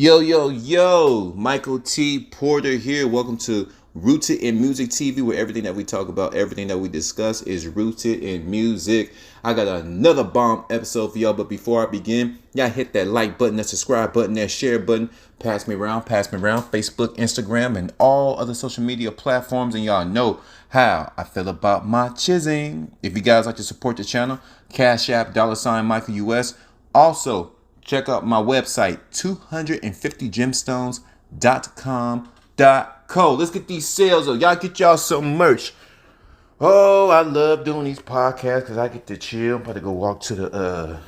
Yo, Michael T. Porter here. Welcome to Rooted in Music TV, where everything that we talk about, everything that we discuss is rooted in music. I got another bomb episode for y'all, but before I begin, y'all hit that like button, that subscribe button, that share button. Pass me around, Facebook, Instagram, and all other social media platforms, and y'all know how I feel about my chizzing. If you guys like to support the channel, Cash App, $Michael US. Also, check out my website, 250gemstones.com.co. Let's get these sales up. Y'all get y'all some merch. Oh, I love doing these podcasts because I get to chill. I'm about to go walk to the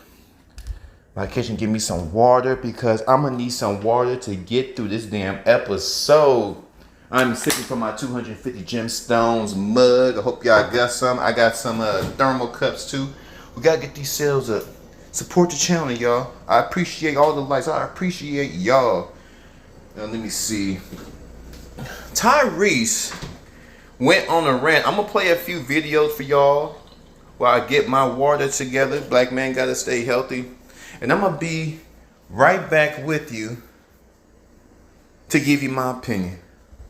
my kitchen, give me some water because I'm going to need some water to get through this damn episode. I'm sipping from my 250 gemstones mug. I hope y'all got some. I got some thermal cups too. We got to get these sales up. Support the channel, y'all. I appreciate all the likes. I appreciate y'all. Now, let me see. Tyrese went on a rant. I'm going to play a few videos for y'all while I get my water together. Black man got to stay healthy. And I'm going to be right back with you to give you my opinion.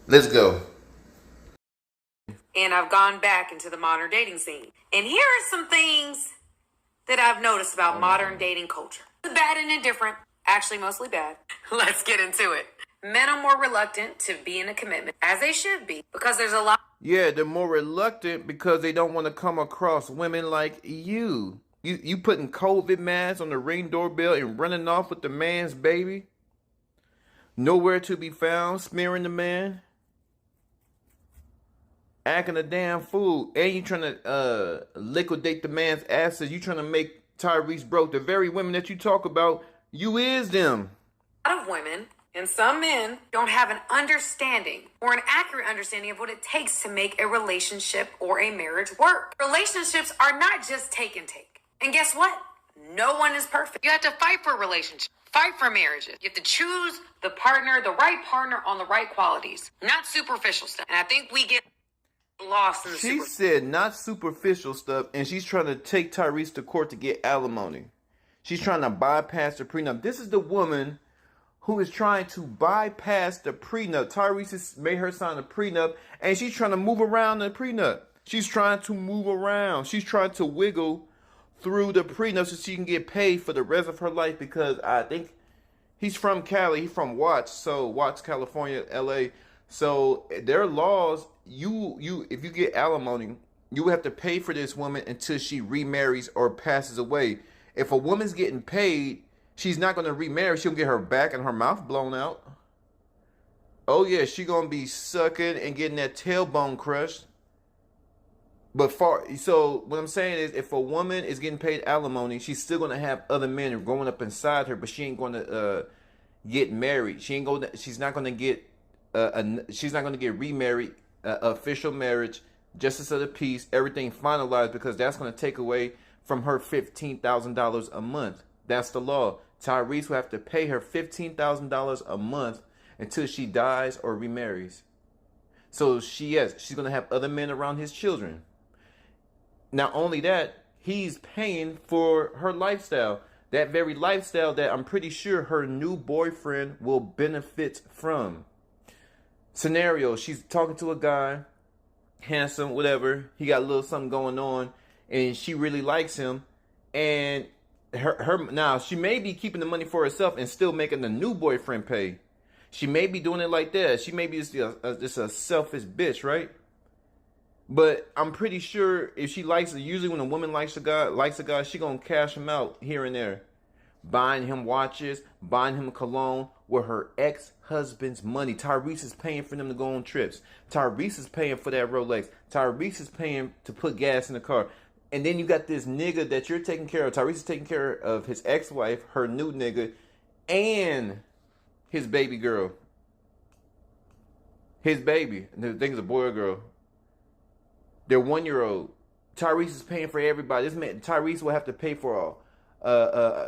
Let's go. And I've gone back into the modern dating scene. And here are some things that I've noticed about modern dating culture. Bad and indifferent. Actually, mostly bad. Let's get into it. Men are more reluctant to be in a commitment, as they should be, because there's a lot. Yeah, they're more reluctant because they don't want to come across women like you. You putting COVID masks on the Ring doorbell and running off with the man's baby. Nowhere to be found, smearing the man. Acting a damn fool. And you trying to liquidate the man's assets. You trying to make Tyrese broke. The very women that you talk about, you is them. A lot of women and some men don't have an understanding or an accurate understanding of what it takes to make a relationship or a marriage work. Relationships are not just take and take. And guess what? No one is perfect. You have to fight for relationships. Fight for marriages. You have to choose the partner, the right partner on the right qualities, not superficial stuff. And I think we get lost in the She said not superficial stuff, and she's trying to take Tyrese to court to get alimony. She's trying to bypass the prenup. This is the woman who is trying to bypass the prenup. Tyrese has made her sign a prenup, and she's trying to move around the prenup. She's trying to move around. She's trying to wiggle through the prenup so she can get paid for the rest of her life, because I think he's from Cali. He's from Watts, California, LA. So their laws, if you get alimony, you have to pay for this woman until she remarries or passes away. If a woman's getting paid, she's not going to remarry. She'll get her back and her mouth blown out. Oh yeah, she's going to be sucking and getting that tailbone crushed. So what I'm saying is, if a woman is getting paid alimony, she's still going to have other men growing up inside her, but she ain't going to get married. She's not going to get remarried, official marriage, justice of the peace, everything finalized, because that's going to take away from her $15,000 a month. That's the law. Tyrese will have to pay her $15,000 a month until she dies or remarries. So she's going to have other men around his children. Not only that, he's paying for her lifestyle. That very lifestyle that I'm pretty sure her new boyfriend will benefit from. Scenario, she's talking to a guy, handsome, whatever. He got a little something going on, and she really likes him. And now she may be keeping the money for herself and still making the new boyfriend pay. She may be doing it like that. She may be just a selfish bitch, right? But I'm pretty sure if she likes it, usually when a woman likes a guy, she gonna cash him out here and there. Buying him watches, buying him cologne with her ex-husband's money. Tyrese is paying for them to go on trips. Tyrese is paying for that Rolex. Tyrese is paying to put gas in the car. And then you got this nigga that you're taking care of. Tyrese is taking care of his ex-wife, her new nigga, and his baby girl. His baby. The thing is a boy or girl. They're 1-year-old. Tyrese is paying for everybody. This man, Tyrese will have to pay for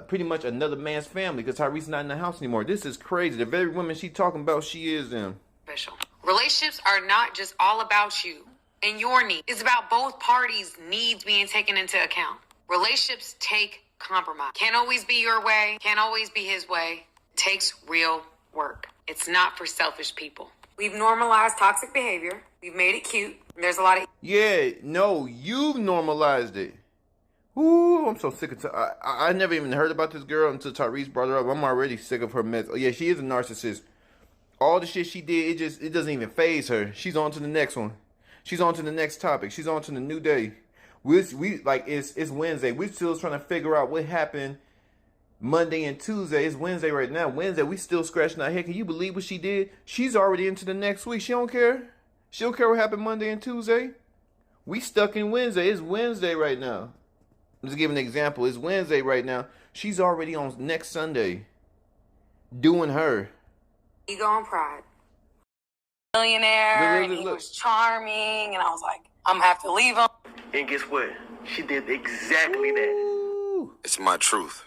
pretty much another man's family because Tyrese is not in the house anymore. This is crazy. The very woman she's talking about, she is them. Relationships are not just all about you and your needs. It's about both parties' needs being taken into account. Relationships take compromise. Can't always be your way. Can't always be his way. It takes real work. It's not for selfish people. We've normalized toxic behavior. We've made it cute. There's a lot of... Yeah, no, you've normalized it. Ooh, I'm so sick of... I never even heard about this girl until Tyrese brought her up. I'm already sick of her mess. Oh, yeah, she is a narcissist. All the shit she did, it doesn't even faze her. She's on to the next one. She's on to the next topic. She's on to the new day. We like, it's Wednesday. We're still trying to figure out what happened Monday and Tuesday. It's Wednesday right now. Wednesday, we still scratching our head. Can you believe what she did? She's already into the next week. She don't care. She don't care what happened Monday and Tuesday. We stuck in Wednesday. It's Wednesday right now. Let's give an example. It's Wednesday right now. She's already on next Sunday doing her. Ego and pride. Millionaire, and he was charming, and I was like, I'm gonna have to leave him. And guess what? She did exactly that. It's my truth.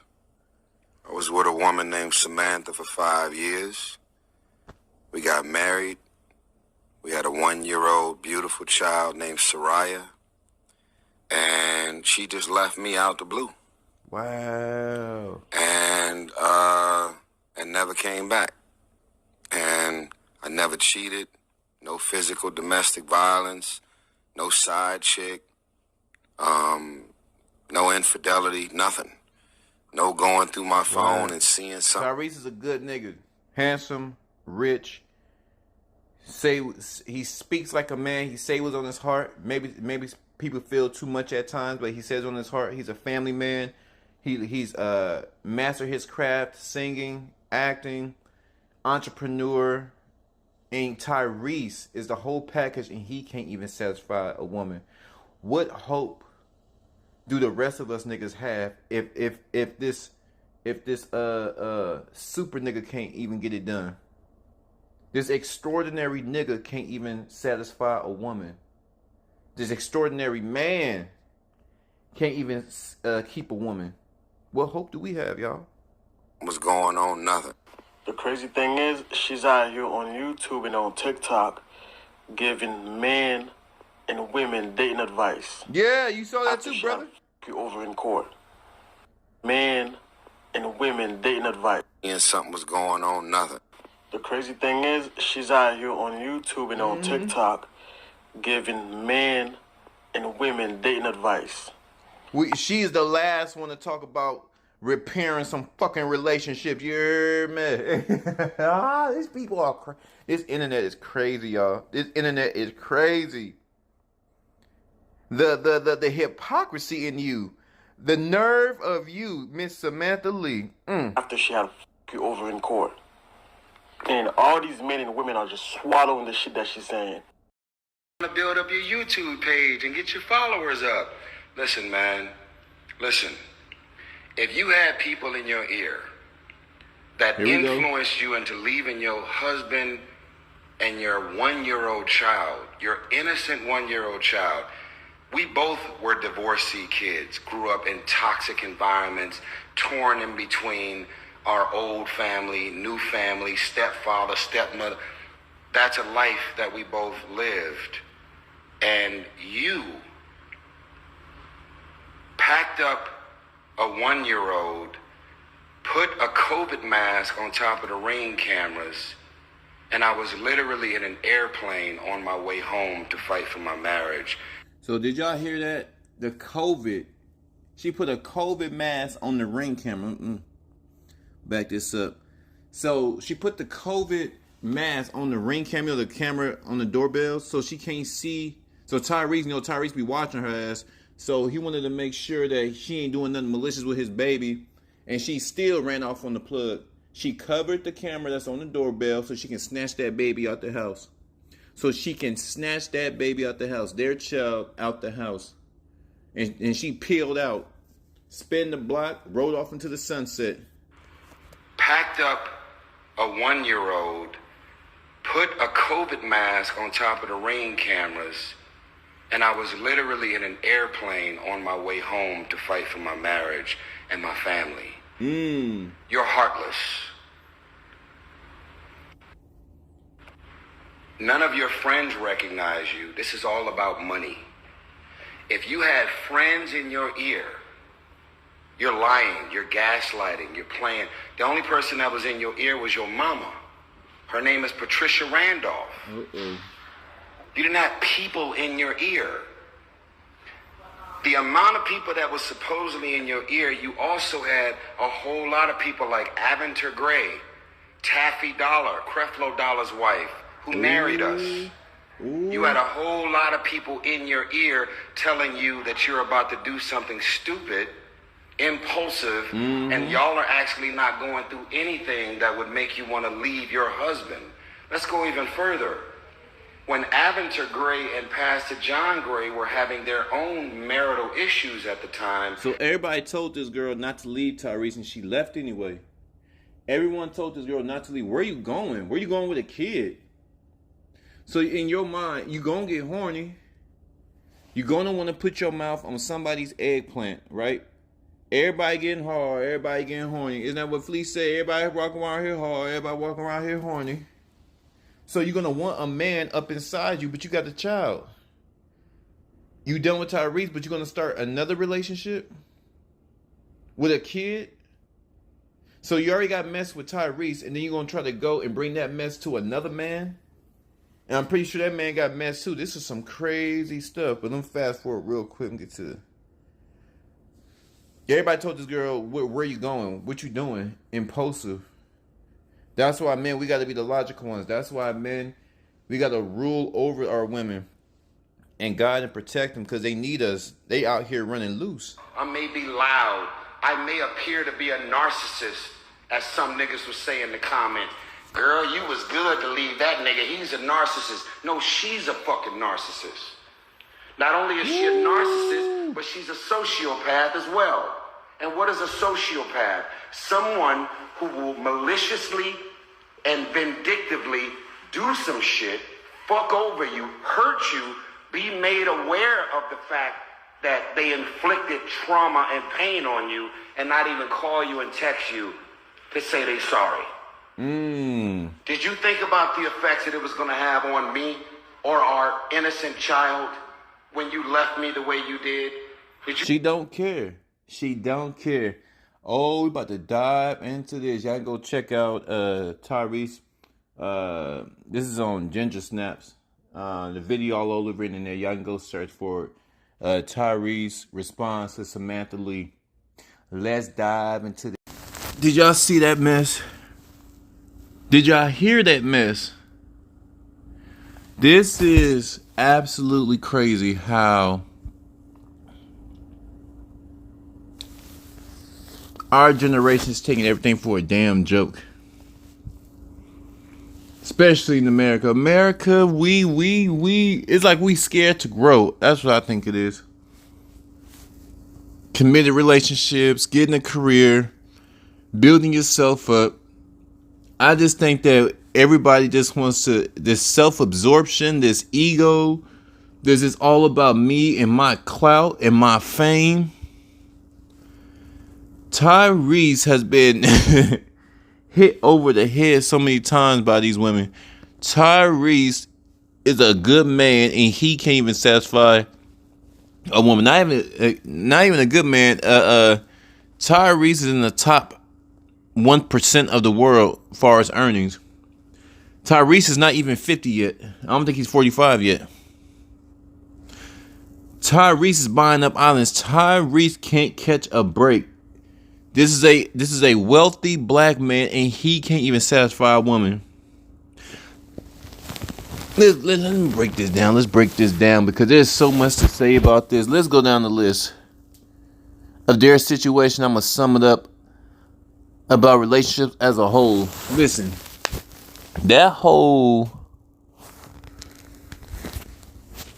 I was with a woman named Samantha for 5 years. We got married. We had a 1-year-old beautiful child named Soraya. And she just left me out the blue. Wow. And never came back. And I never cheated. No physical domestic violence. No side chick. No infidelity. Nothing. No going through my phone and seeing something. Tyrese is a good nigga. Handsome, rich. He speaks like a man. He say what's on his heart. Maybe people feel too much at times, but he says on his heart. He's a family man. He's mastered his craft, singing, acting, entrepreneur. And Tyrese is the whole package, and he can't even satisfy a woman. What hope do the rest of us niggas have if this super nigga can't even get it done? This extraordinary nigga can't even satisfy a woman. This extraordinary man can't even keep a woman. What hope do we have, y'all? What's going on? Nothing. The crazy thing is, she's out here on YouTube and on TikTok giving men and women dating advice. Yeah, you saw that After too, she brother. had you over in court. Men and women dating advice. And something was going on. Nothing. The crazy thing is, she's out here on YouTube and on TikTok giving men and women dating advice. She's the last one to talk about repairing some fucking relationships. You heard me? These people are this internet is crazy, y'all. This internet is crazy. The hypocrisy in you, the nerve of you, Miss Samantha Lee. After she had you over in court, and all these men and women are just swallowing the shit that she's saying. To build up your YouTube page and get your followers up. Listen, man. Listen. If you had people in your ear that influenced you into leaving your husband and your 1-year-old child, your innocent 1-year-old child, we both were divorcee kids, grew up in toxic environments, torn in between our old family, new family, stepfather, stepmother. That's a life that we both lived. And you packed up a 1-year-old, put a COVID mask on top of the Ring cameras, and I was literally in an airplane on my way home to fight for my marriage. So did y'all hear that? The COVID. She put a COVID mask on the Ring camera. Back this up. So she put the COVID mask on the Ring camera, the camera on the doorbell, so she can't see. So Tyrese be watching her ass. So he wanted to make sure that she ain't doing nothing malicious with his baby. And she still ran off on the plug. She covered the camera that's on the doorbell so she can snatch that baby out the house. So she can snatch that baby out the house. Their child out the house. And she peeled out. Spin the block. Rode off into the sunset. Packed up a 1-year-old. Put a COVID mask on top of the Ring cameras. And I was literally in an airplane on my way home to fight for my marriage and my family. You're heartless. None of your friends recognize you. This is all about money. If you had friends in your ear, you're lying, you're gaslighting, you're playing. The only person that was in your ear was your mama. Her name is Patricia Randolph. Uh-oh. You didn't have people in your ear. The amount of people that was supposedly in your ear, you also had a whole lot of people like Aventer Gray, Taffy Dollar, Creflo Dollar's wife, who married us. Ooh. You had a whole lot of people in your ear telling you that you're about to do something stupid, impulsive, and y'all are actually not going through anything that would make you want to leave your husband. Let's go even further. When Aventer Gray and Pastor John Gray were having their own marital issues at the time. So everybody told this girl not to leave Tyrese, and she left anyway. Everyone told this girl not to leave. Where you going? Where you going with a kid? So in your mind, you gonna get horny. You're gonna want to put your mouth on somebody's eggplant, right? Everybody getting hard. Everybody getting horny. Isn't that what Fleece said? Everybody walking around here hard. Everybody walking around here horny. So you're going to want a man up inside you, but you got a child. You done with Tyrese, but you're going to start another relationship with a kid? So you already got messed with Tyrese, and then you're going to try to go and bring that mess to another man? And I'm pretty sure that man got messed too. This is some crazy stuff, but let me fast forward real quick and get to it. Everybody told this girl, where you going? What you doing? Impulsive. That's why, men, we got to be the logical ones. That's why, men, we got to rule over our women and guide and protect them because they need us. They out here running loose. I may be loud. I may appear to be a narcissist, as some niggas would say in the comments. Girl, you was good to leave that nigga. He's a narcissist. No, she's a fucking narcissist. Not only is she a narcissist, but she's a sociopath as well. And what is a sociopath? Someone who will maliciously and vindictively do some shit, fuck over you, hurt you, be made aware of the fact that they inflicted trauma and pain on you, and not even call you and text you to say they sorry. Did you think about the effects that it was going to have on me or our innocent child when you left me the way you did? She don't care. She don't care. Oh, we about to dive into this. Y'all go check out Tyrese. This is on Ginger Snaps. The video all over in there. Y'all can go search for it. Tyrese responds to Samantha Lee. Let's dive into this. Did y'all see that mess? Did y'all hear that mess? This is absolutely crazy how our generation is taking everything for a damn joke. Especially in America. America, we, it's like we scared to grow. That's what I think it is. Committed relationships, getting a career, building yourself up. I just think that everybody just wants to, this self-absorption, this ego, this is all about me and my clout and my fame. Tyrese has been hit over the head so many times by these women. Tyrese is a good man and he can't even satisfy a woman. Not even a good man. Tyrese is in the top 1% of the world as far as earnings. Tyrese is not even 50 yet. I don't think he's 45 yet. Tyrese is buying up islands. Tyrese can't catch a break. This is a wealthy black man and he can't even satisfy a woman. Let me break this down. Let's break this down because there's so much to say about this. Let's go down the list of their situation. I'm going to sum it up about relationships as a whole. Listen, that whole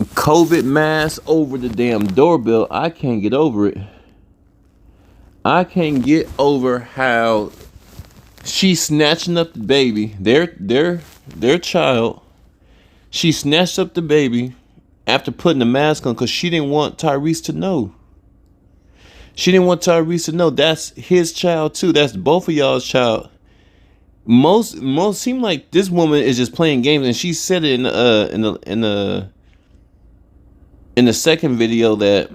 COVID mask over the damn doorbell, I can't get over it. I can't get over how she's snatching up the baby, their child. She snatched up the baby after putting the mask on because she didn't want Tyrese to know. She didn't want Tyrese to know that's his child too. That's both of y'all's child. Most seem like this woman is just playing games, and she said it in the second video that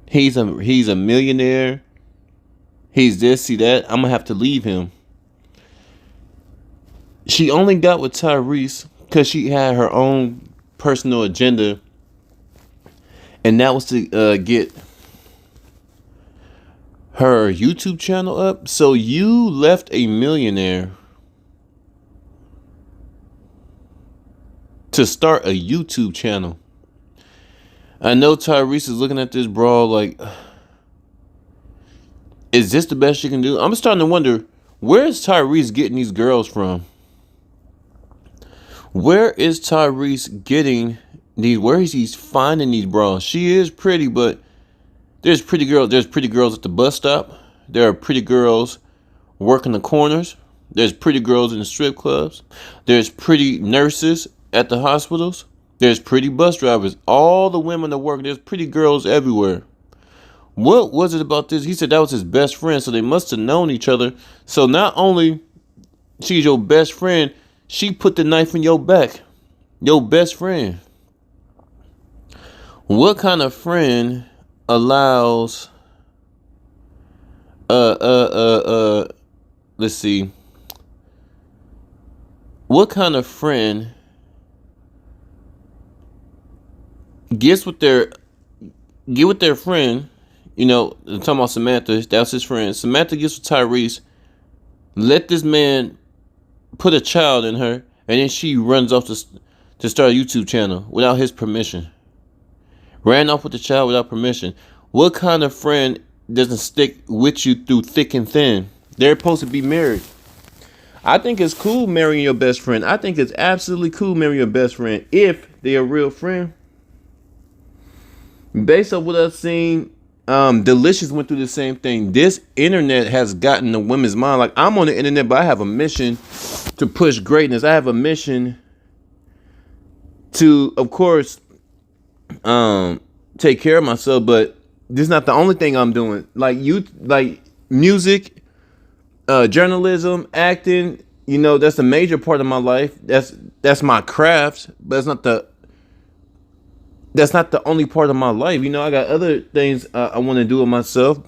he's a millionaire. He's this, see that. I'm gonna have to leave him. She only got with Tyrese because she had her own personal agenda, and that was to get her YouTube channel up. So you left a millionaire to start a YouTube channel. I know Tyrese is looking at this brawl like, is this the best you can do? I'm starting to wonder, where is Tyrese getting these girls from? Where is Tyrese getting these? Where is he finding these bras? She is pretty, but there's pretty girls. There's pretty girls at the bus stop. There are pretty girls working the corners. There's pretty girls in the strip clubs. There's pretty nurses at the hospitals. There's pretty bus drivers. All the women that work, there's pretty girls everywhere. What was it about this? He said that was his best friend, so they must have known each other. So not only she's your best friend, she put the knife in your back. Your best friend. What kind of friend allows let's see. What kind of friend get with their friend, I'm talking about Samantha, that's his friend. Samantha gets with Tyrese, let this man put a child in her, and then she runs off to start a YouTube channel without his permission. Ran off with the child without permission. What kind of friend doesn't stick with you through thick and thin? They're supposed to be married. I think it's cool marrying your best friend. I think it's absolutely cool marrying your best friend if they're a real friend. Based on what I've seen, Delicious went through the same thing. This internet has gotten the women's mind. Like, I'm on the internet, but I have a mission to push greatness. I have a mission to, of course, take care of myself, but this is not the only thing I'm doing. Like music, journalism, acting, that's a major part of my life. That's my craft, but that's not the only part of my life. I got other things I want to do with myself.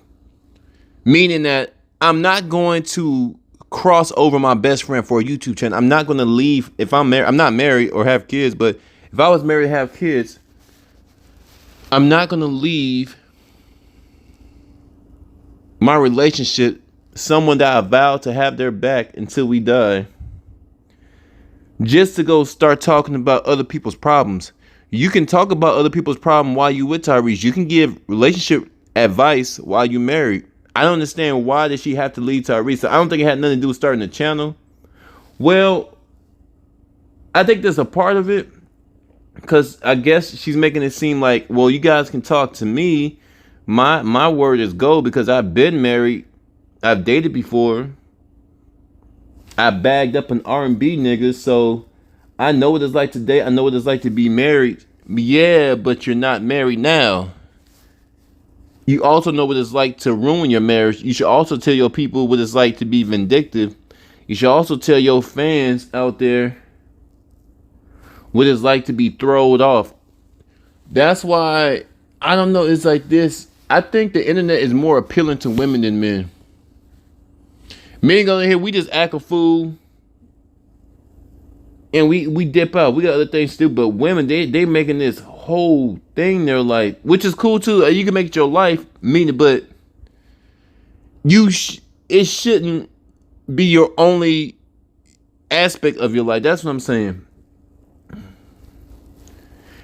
Meaning that I'm not going to cross over my best friend for a YouTube channel. I'm not going to leave if I'm married. I'm not married or have kids, but if I was married and have kids, I'm not going to leave my relationship, someone that I vowed to have their back until we die, just to go start talking about other people's problems. You can talk about other people's problem while you with Tyrese. You can give relationship advice while you married. I don't understand why did she have to leave Tyrese. I don't think it had nothing to do with starting the channel. Well, I think there's a part of it, because I guess she's making it seem like, well, you guys can talk to me. My word is gold because I've been married. I've dated before. I bagged up an R&B nigga, so I know what it's like to date. I know what it's like to be married. Yeah, but you're not married now. You also know what it's like to ruin your marriage. You should also tell your people what it's like to be vindictive. You should also tell your fans out there what it's like to be thrown off. That's why, I don't know, it's like this. I think the internet is more appealing to women than men. Men go in here, we just act a fool. And we dip out. We got other things to do. But women, they making this whole thing. They're like, which is cool too. You can make it your life, but it shouldn't be your only aspect of your life. That's what I'm saying.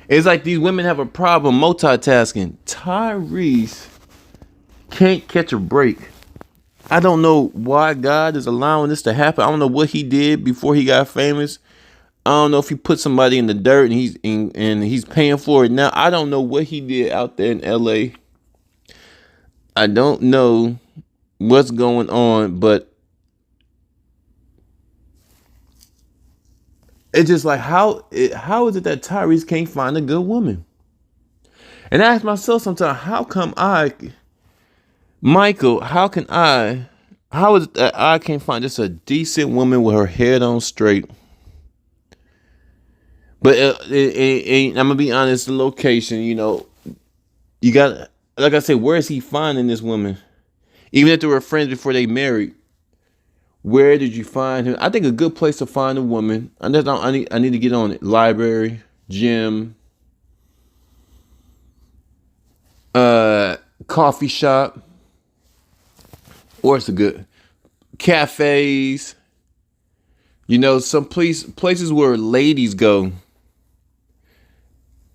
It's like these women have a problem multitasking. Tyrese can't catch a break. I don't know why God is allowing this to happen. I don't know what he did before he got famous. I don't know if he put somebody in the dirt and he's paying for it now. I don't know what he did out there in LA. I don't know what's going on, but it's just like, how is it that Tyrese can't find a good woman? And I ask myself sometimes, how is it that I can't find just a decent woman with her head on straight? But I'm gonna be honest, the location, you got, like I said, where is he finding this woman? Even if they were friends before they married, Where did you find him? I think a good place to find a woman. I need to get on it. Library, gym, coffee shop, or it's a good cafes. You know, some places where ladies go.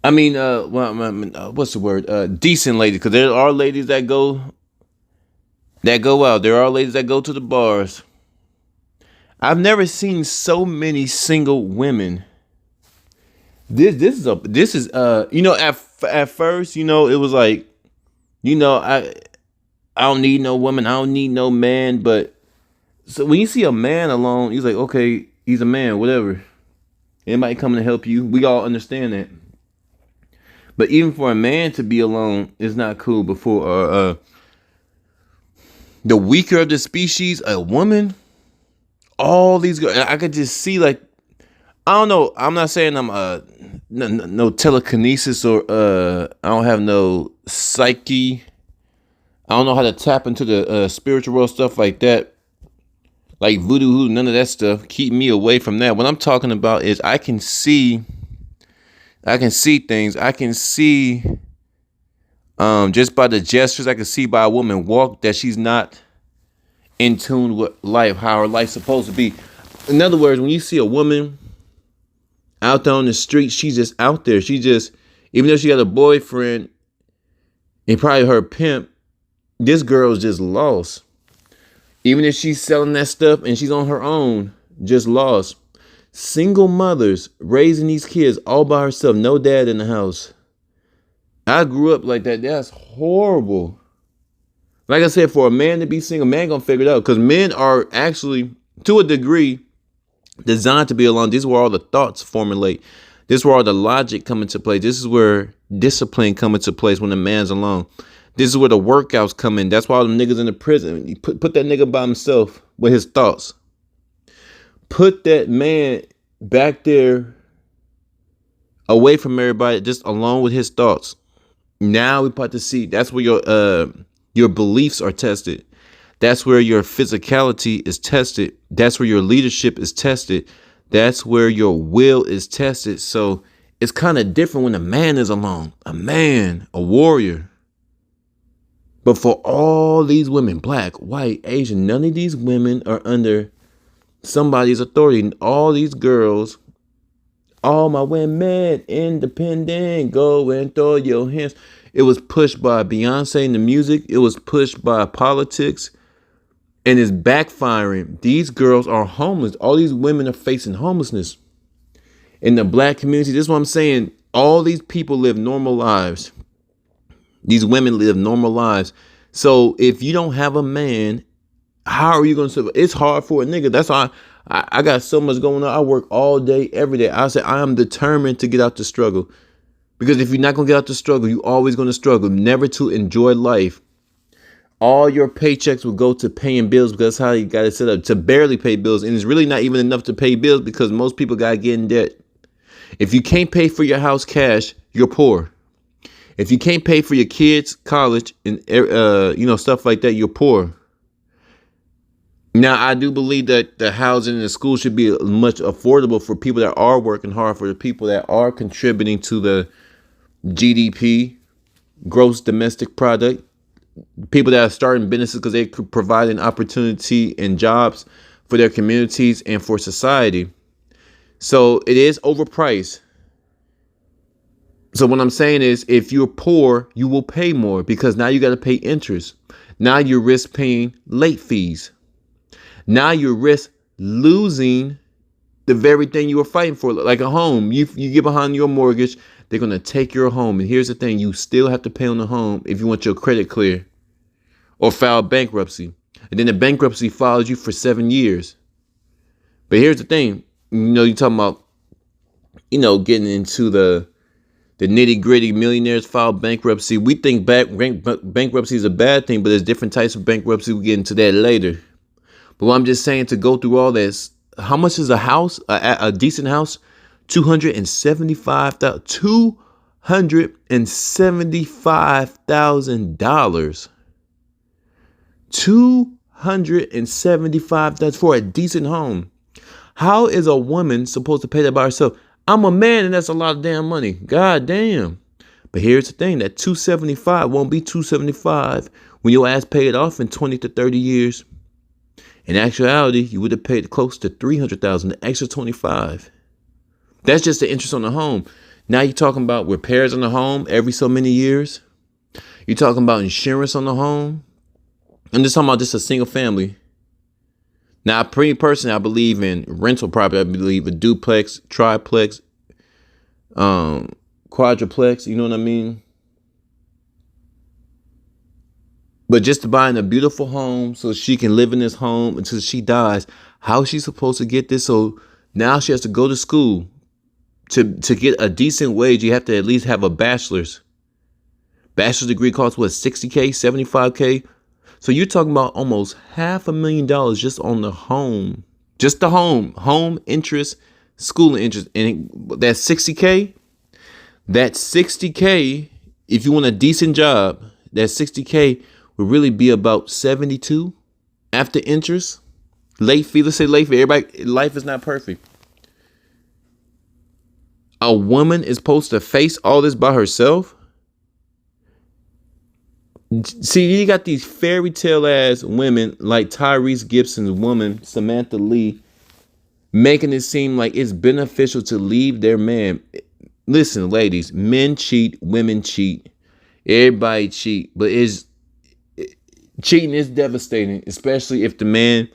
I mean, what's the word? Decent ladies, because there are ladies that go out. There are ladies that go to the bars. I've never seen so many single women. This is you know, at first, you know, it was like, you know, I don't need no woman, I don't need no man, but so when you see a man alone, he's like, okay, he's a man, whatever. Anybody coming to help you, we all understand that. But even for a man to be alone is not cool. Before the weaker of the species, a woman, all these girls, I could just see, like, I don't know. I'm not saying I'm no telekinesis or I don't have no psyche. I don't know how to tap into the spiritual world, stuff like that, like voodoo, none of that stuff. Keep me away from that. What I'm talking about is I can see things. I can see just by the gestures. I can see by a woman walk that she's not in tune with life, how her life's supposed to be. In other words, when you see a woman out there on the street, she's just out there. She just, even though she got a boyfriend and probably her pimp, this girl's just lost. Even if she's selling that stuff and she's on her own, just lost. Single mothers raising these kids all by herself, no dad in the house. I grew up like that. That's horrible. Like I said, for a man to be single, man gonna figure it out. Because men are actually, to a degree, designed to be alone. This is where all the thoughts formulate. This is where all the logic come into play. This is where discipline come into place when the man's alone. This is where the workouts come in. That's why all them niggas in the prison. You put that nigga by himself with his thoughts. Put that man back there away from everybody, just alone with his thoughts. Now we about to see. That's where your beliefs are tested. That's where your physicality is tested. That's where your leadership is tested. That's where your will is tested. So it's kind of different when a man is alone. A man, a warrior. But for all these women, black, white, Asian, none of these women are under somebody's authority. All these girls, all my women, independent, go and throw your hands. It was pushed by Beyonce in the music. It was pushed by politics. And it's backfiring. These girls are homeless. All these women are facing homelessness. In the black community, this is what I'm saying. All these people live normal lives. These women live normal lives. So if you don't have a man, how are you going to survive? It's hard for a nigga. That's why I got so much going on. I work all day, every day. I say I am determined to get out the struggle. Because if you're not going to get out the struggle, you're always going to struggle. Never to enjoy life. All your paychecks will go to paying bills because that's how you got it set up, to barely pay bills. And it's really not even enough to pay bills because most people got to get in debt. If you can't pay for your house cash, you're poor. If you can't pay for your kids' college and stuff like that, you're poor. Now, I do believe that the housing and the school should be much affordable for people that are working hard, for the people that are contributing to the GDP, gross domestic product. People that are starting businesses because they could provide an opportunity and jobs for their communities and for society. So it is overpriced. So what I'm saying is, if you're poor, you will pay more because now you got to pay interest. Now you risk paying late fees. Now you risk losing the very thing you were fighting for, like a home. You get behind your mortgage, they're going to take your home. And here's the thing, you still have to pay on the home if you want your credit clear or file bankruptcy. And then the bankruptcy follows you for 7 years. But here's the thing, you're talking about, getting into the nitty gritty. Millionaires file bankruptcy. We think bankruptcy is a bad thing, but there's different types of bankruptcy. We'll get into that later. But what I'm just saying, to go through all this, how much is a house, a decent house? $275,000. $275,000. $275 for a decent home. How is a woman supposed to pay that by herself? I'm a man and that's a lot of damn money. God damn. But here's the thing, that 275 won't be 275 when your ass paid off in 20 to 30 years. In actuality, you would have paid close to 300,000, the extra 25. That's just the interest on the home. Now you're talking about repairs on the home every so many years. You're talking about insurance on the home. I'm just talking about just a single family. Now, personally, I believe in rental property. I believe in duplex, triplex, quadruplex. You know what I mean? But just buying a beautiful home so she can live in this home until she dies. How is she supposed to get this? So now she has to go to school. To get a decent wage, you have to at least have a bachelor's. Bachelor's degree costs what, 60K, 75K? So you're talking about almost $500,000 just on the home. Just the home interest, schooling interest. And that's 60K. That 60K, if you want a decent job, that 60K would really be about 72 after interest. Late fee, let's say late fee. Everybody, life is not perfect. A woman is supposed to face all this by herself. See, you got these fairy tale ass women like Tyrese Gibson's woman, Samantha Lee, making it seem like it's beneficial to leave their man. Listen, ladies, men cheat, women cheat, everybody cheat, but cheating is devastating, especially if the man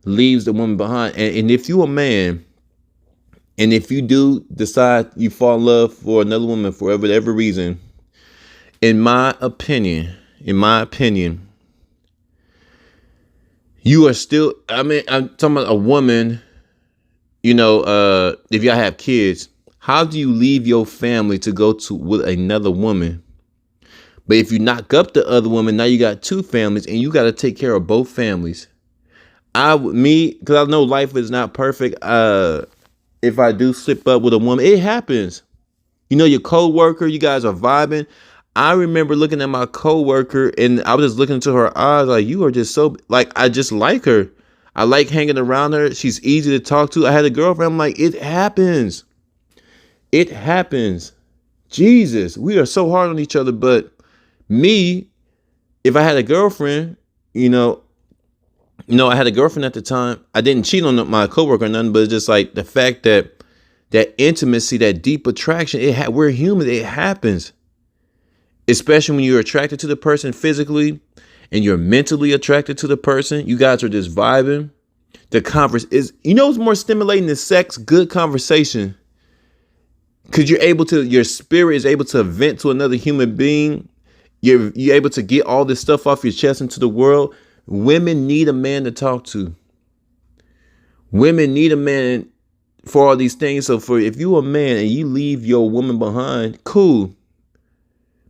leaves the woman behind. And if you a man, and if you do decide you fall in love for another woman for whatever reason, in my opinion, you are still, I'm talking about a woman, if y'all have kids, how do you leave your family to go to with another woman? But if you knock up the other woman, now you got two families and you got to take care of both families. Because I know life is not perfect. If I do slip up with a woman, it happens. Your coworker, you guys are vibing. I remember looking at my coworker and I was just looking into her eyes like, you are just so, like, I just like her. I like hanging around her. She's easy to talk to. I had a girlfriend. I'm like, it happens. It happens. Jesus, we are so hard on each other. But me, if I had a girlfriend, I had a girlfriend at the time. I didn't cheat on my coworker or nothing, but it's just like the fact that intimacy, that deep attraction, we're human. It happens. Especially when you're attracted to the person physically and you're mentally attracted to the person. You guys are just vibing. The converse is, what's more stimulating than sex? Good conversation. Because your spirit is able to vent to another human being. You're able to get all this stuff off your chest into the world. Women need a man to talk to. Women need a man for all these things. So if you a man and you leave your woman behind, cool.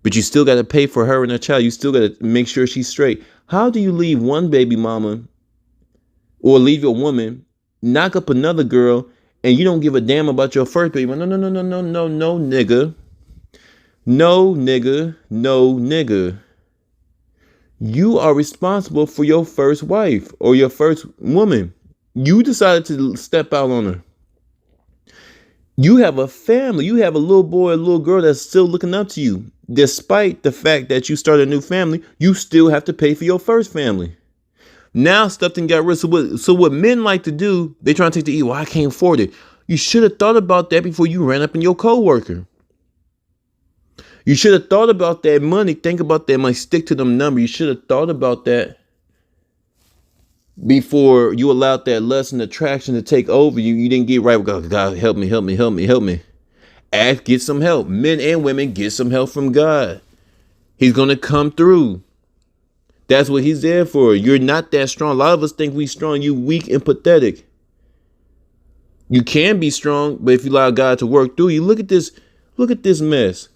But you still got to pay for her and her child. You still got to make sure she's straight. How do you leave one baby mama or leave your woman, knock up another girl, and you don't give a damn about your first baby? No, nigga. No, nigga. You are responsible for your first wife or your first woman. You decided to step out on her. You have a family. You have a little boy, a little girl that's still looking up to you. Despite the fact that you started a new family, you still have to pay for your first family. Now stuff done got real. So what men like to do, they try to take the E. Well, I can't afford it. You should have thought about that before you ran up in your coworker. You should have thought about that money. Think about that money. Stick to them numbers. You should have thought about that before you allowed that lust and attraction to take over you. You didn't get right with God. God, help me. Get some help. Men and women, get some help from God. He's going to come through. That's what he's there for. You're not that strong. A lot of us think we strong. You weak and pathetic. You can be strong, but if you allow God to work through you, look at this mess.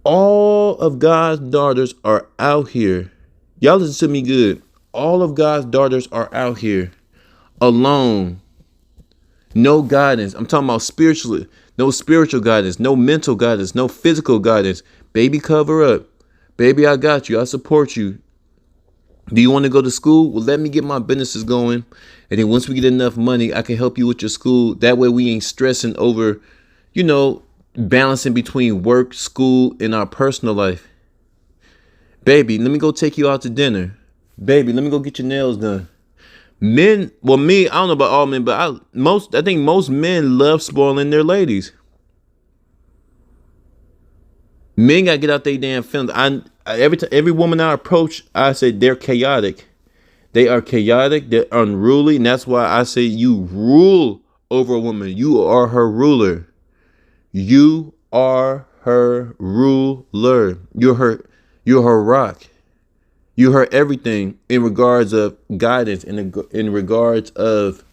All of God's daughters are out here. Y'all listen to me good. All of God's daughters are out here alone. No guidance. I'm talking about spiritually. No spiritual guidance. No mental guidance. No physical guidance. Baby, cover up. Baby, I got you. I support you. Do you want to go to school? Well, let me get my businesses going. And then once we get enough money, I can help you with your school. That way we ain't stressing over, balancing between work, school, and our personal life. Baby, let me go take you out to dinner. Baby, let me go get your nails done. Men, well, me, I don't know about all men, but I think most men love spoiling their ladies. Men gotta get out their damn feelings. Every woman I approach, I say they're chaotic. They are chaotic. They're unruly, and that's why I say you rule over a woman. You are her ruler. You are her ruler. You're her rock. You're her everything in regards of guidance, in regards of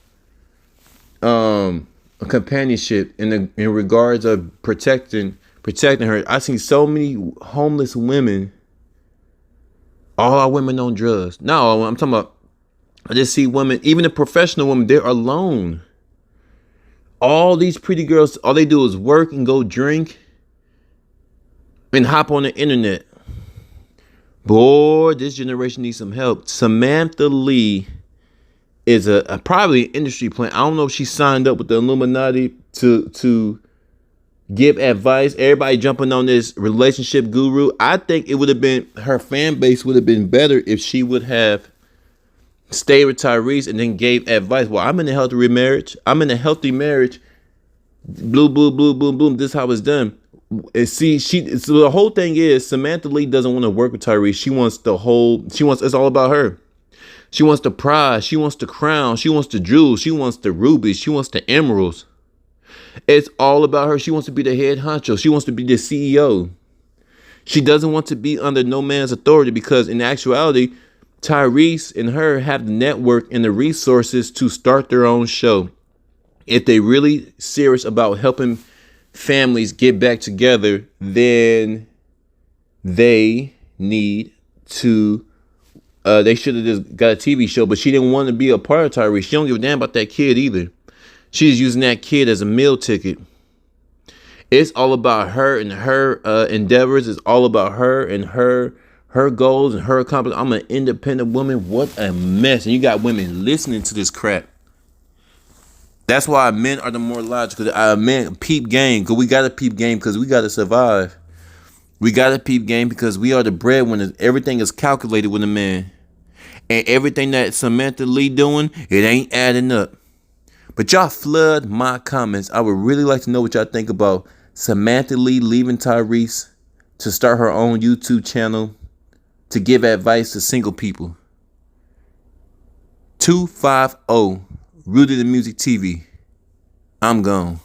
companionship, in regards of protecting her. I see so many homeless women. All our women on drugs. No, I'm talking about, I just see women, even the professional women, they're alone. All these pretty girls, all they do is work and go drink and hop on the internet. Boy, this generation needs some help. Samantha Lee is a probably an industry plant. I don't know if she signed up with the Illuminati to give advice. Everybody jumping on this relationship guru. I think it would have been, her fan base would have been better if she would have stayed with Tyrese and then gave advice. Well, I'm in a healthy marriage. Blue, blue, blue, boom, boom. This is how it's done. And see, so the whole thing is Samantha Lee doesn't want to work with Tyrese. It's all about her. She wants the prize. She wants the crown. She wants the jewels. She wants the rubies. She wants the emeralds. It's all about her. She wants to be the head honcho. She wants to be the CEO. She doesn't want to be under no man's authority, because in actuality, Tyrese and her have the network and the resources to start their own show. If they really serious about helping families get back together, then they need to, they should have just got a TV show, but she didn't want to be a part of Tyrese. She don't give a damn about that kid either. She's using that kid as a meal ticket. It's all about her and her endeavors. It's all about her and her goals and her accomplishments. I'm an independent woman. What a mess. And you got women listening to this crap. That's why men are the more logical. Men peep game, because we got to peep game, because we got to survive. We got to peep game because we are the breadwinners. Everything is calculated with a man. And everything that Samantha Lee doing, it ain't adding up. But y'all flood my comments. I would really like to know what y'all think about Samantha Lee leaving Tyrese to start her own YouTube channel to give advice to single people. 250 Rooted in Music TV. I'm gone.